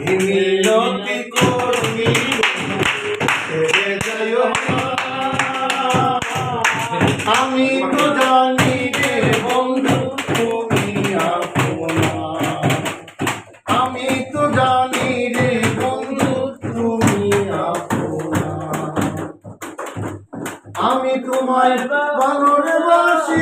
মিনতি করি ছেড়ে যাইও না। আমি তো জানি রে বন্ধু তুমি আপনা, আমি তো জানি রে বন্ধু তুমি আপনা। আমি তোমায় ভালোরে বাসি,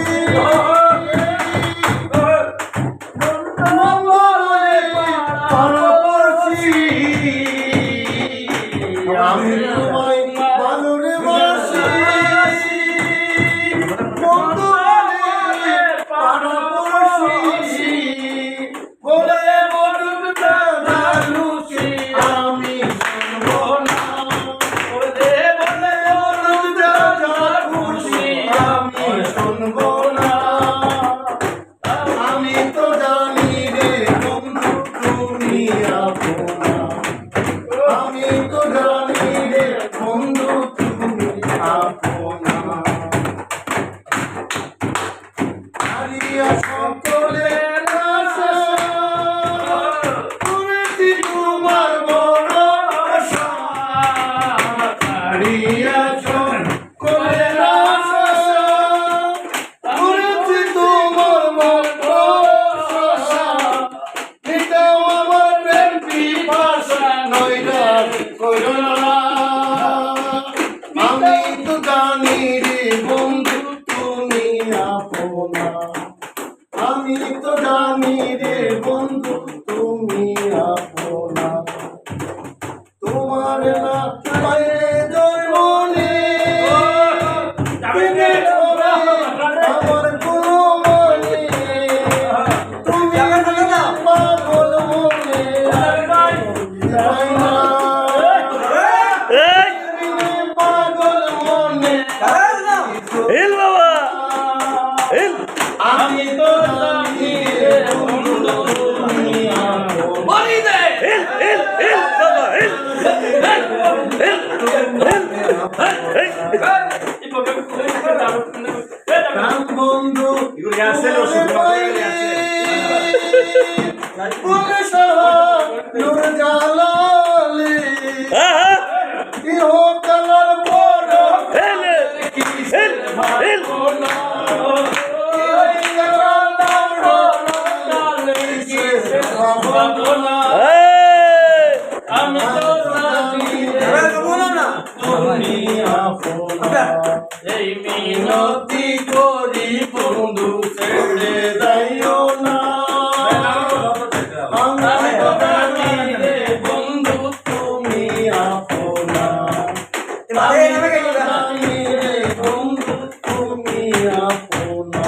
আমি তোমায় ভালোরে বাসি, বন্ধু বলে পাড়াপড়শি, বলে বলুন দাদুষি আমি শুনবো না, বলে বলে বলুন দাদুষি আমি শুনবো না। আমি তো জানি রে বন্ধু তুমি আপনা, আমি তো জানি রে বন্ধু তুমি আপনা। হারিয়া সকলের আশা করেছি তোমার ভরসা, হারিয়া সকলের আশা করেছি তোমার ভরসা। এটাও আমার প্রেম পিপাসা নৈরাশ কইরো না। আমি তো জানি রে বন্ধু তুমি আপনা, আমি তো জানি রে বন্ধু তুমি আপনা। তোমার না পাইলে জন্মনে তুমি ছড়া আমার কোনো মনে, তুমি পাগল মনে পাই না, পাগল মনে আমি তো জানি রে বন্ধু তুমি আপনা। বন্ধু জালালে ইহকালের পর আমি তো জানি তুমি আপনা। এই মিনতি করি বন্ধু ছেড়ে যাইও না। আমি তো জানি রে বন্ধু তুমি আপনা, আমি তো জানি রে বন্ধু তুমি আপনা।